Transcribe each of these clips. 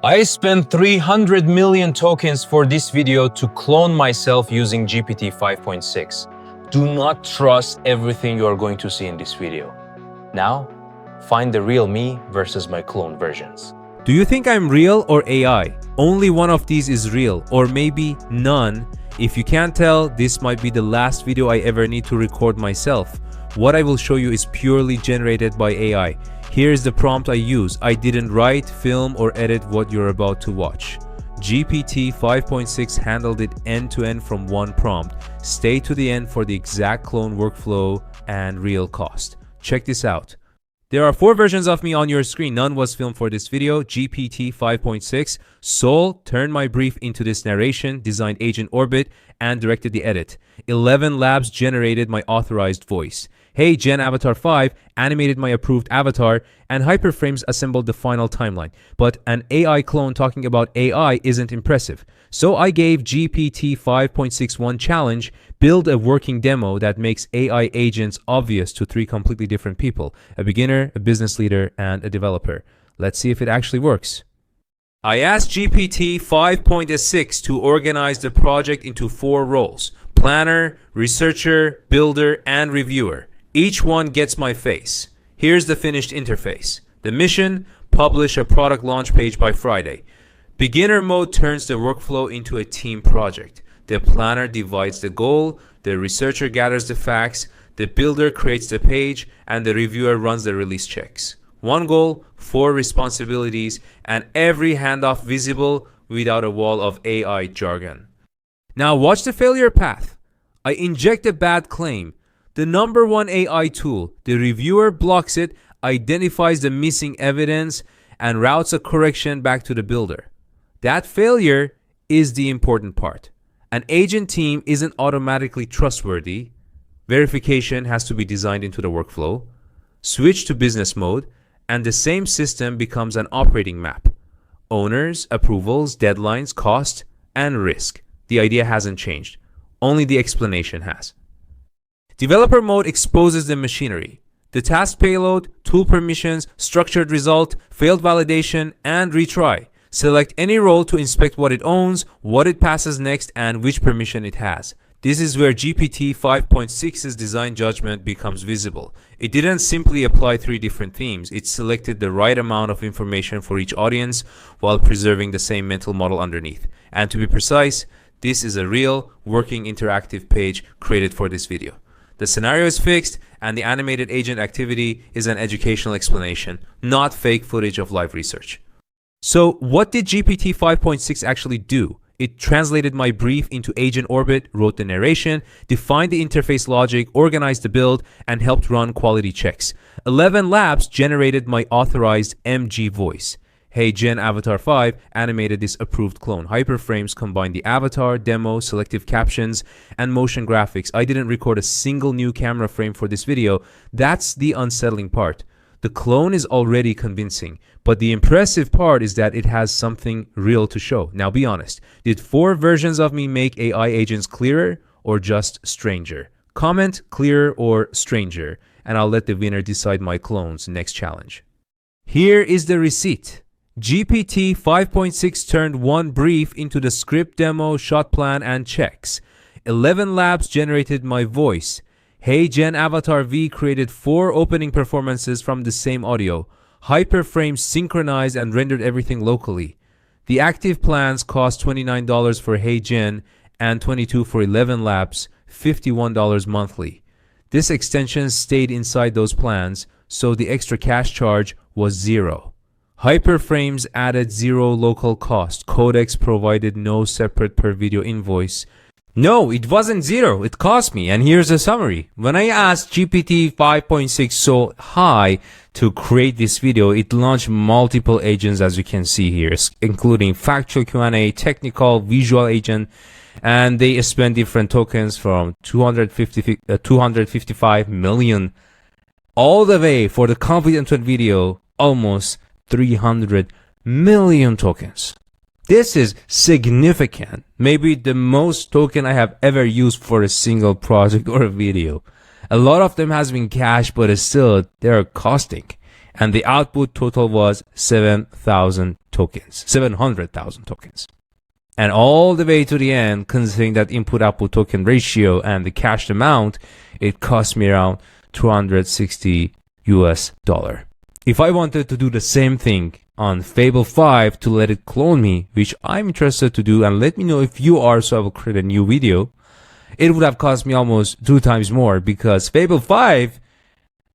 I spent 300 million tokens for this video to clone myself using GPT 5.6. Do not trust everything you are going to see in this video. Now, find the real me versus my clone versions. Do you think I'm real or AI? Only one of these is real, or maybe none. If you can't tell, this might be the last video I ever need to record myself. What I will show you is purely generated by AI. Here's the prompt I use. I didn't write, film, or edit what you're about to watch. GPT 5.6 handled it end-to-end from one prompt. Stay to the end for the exact clone workflow and real cost. Check this out. There are 4 versions of me on your screen. None was filmed for this video. GPT 5.6 Sol turned my brief into this narration, designed Agent Orbit, and directed the edit. ElevenLabs generated my authorized voice. HeyGen Avatar 5 animated my approved avatar, and HyperFrames assembled the final timeline. But an AI clone talking about AI isn't impressive. So I gave GPT 5.6 one challenge: build a working demo that makes AI agents obvious to 3 completely different people: a beginner, a business leader, and a developer. Let's see if it actually works. I asked GPT 5.6 to organize the project into 4 roles: planner, researcher, builder, and reviewer. Each one gets my face. Here's the finished interface. The mission: publish a product launch page by Friday. Beginner mode turns the workflow into a team project. The planner divides the goal, the researcher gathers the facts, the builder creates the page, and the reviewer runs the release checks. 1 goal, 4 responsibilities, and every handoff visible without a wall of AI jargon. Now watch the failure path. I inject a bad claim. The number 1 AI tool, the reviewer, blocks it, identifies the missing evidence, and routes a correction back to the builder. That failure is the important part. An agent team isn't automatically trustworthy. Verification has to be designed into the workflow. Switch to business mode, and the same system becomes an operating map. Owners, approvals, deadlines, cost, and risk. The idea hasn't changed. Only the explanation has. Developer mode exposes the machinery. The task payload, tool permissions, structured result, failed validation, and retry. Select any role to inspect what it owns, what it passes next, and which permission it has. This is where GPT 5.6's design judgment becomes visible. It didn't simply apply 3 different themes. It selected the right amount of information for each audience while preserving the same mental model underneath. And to be precise, this is a real, working interactive page created for this video. The scenario is fixed, and the animated agent activity is an educational explanation, not fake footage of live research. So what did GPT 5.6 actually do? It translated my brief into Agent Orbit, wrote the narration, defined the interface logic, organized the build, and helped run quality checks. ElevenLabs generated my authorized MG voice. HeyGen Avatar 5 animated this approved clone. HyperFrames combined the avatar, demo, selective captions, and motion graphics. I didn't record a single new camera frame for this video. That's the unsettling part. The clone is already convincing, but the impressive part is that it has something real to show. Now be honest, did 4 versions of me make AI agents clearer or just stranger? Comment clearer or stranger, and I'll let the winner decide my clone's next challenge. Here is the receipt. GPT 5.6 turned one brief into the script demo, shot plan, and checks. ElevenLabs generated my voice. HeyGen Avatar V created 4 opening performances from the same audio. HyperFrames synchronized and rendered everything locally. The active plans cost $29 for HeyGen and $22 for ElevenLabs, $51 monthly. This extension stayed inside those plans, so the extra cash charge was 0. HyperFrames added 0 local cost. Codecs provided no separate per video invoice. No, it wasn't 0. It cost me. And here's the summary. When I asked GPT 5.6 Sol High to create this video, it launched multiple agents, as you can see here, including factual Q&A, technical, visual agent, and they spent different tokens from 255 million all the way for the complete end-to-end video, almost 300 million tokens. This is significant. Maybe the most token I have ever used for a single project or a video. A lot of them has been cached, but still they're costing. And the output total was 7,000 tokens, 700,000 tokens. And all the way to the end, considering that input output token ratio and the cached amount, it cost me around $260 US. If I wanted to do the same thing on Fable 5 to let it clone me, which I'm interested to do, and let me know if you are, so I will create a new video, it would have cost me almost 2 times more, because Fable 5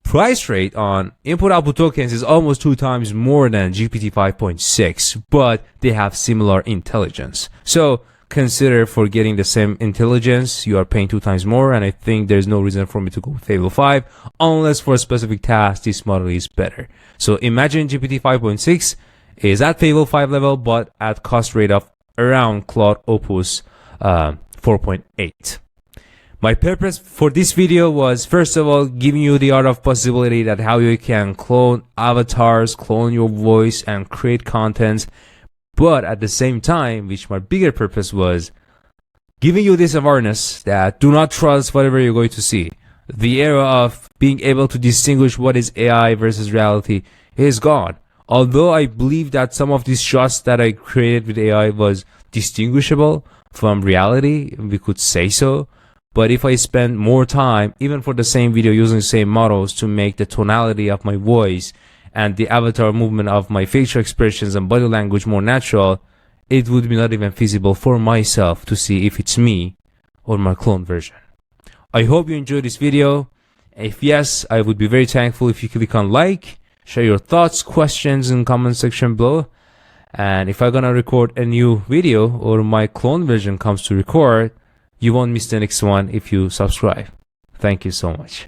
price rate on input output tokens is almost 2 times more than GPT 5.6, but they have similar intelligence. So consider, for getting the same intelligence, you are paying 2 times more, and I think there's no reason for me to go with Fable 5 unless for a specific task this model is better. So imagine GPT 5.6 is at Fable 5 level, but at cost rate of around Claude Opus 4.8. My purpose for this video was, first of all, giving you the art of possibility that how you can clone avatars, clone your voice, and create content. But at the same time, which my bigger purpose was, giving you this awareness that do not trust whatever you're going to see. The era of being able to distinguish what is AI versus reality is gone. Although I believe that some of these shots that I created with AI was distinguishable from reality, we could say so. But if I spend more time, even for the same video, using the same models to make the tonality of my voice and the avatar movement of my facial expressions and body language more natural, it would be not even feasible for myself to see if it's me or my clone version. I hope you enjoyed this video. If yes, I would be very thankful if you click on like, share your thoughts, questions in the comment section below. And if I'm gonna record a new video or my clone version comes to record, you won't miss the next one if you subscribe. Thank you so much.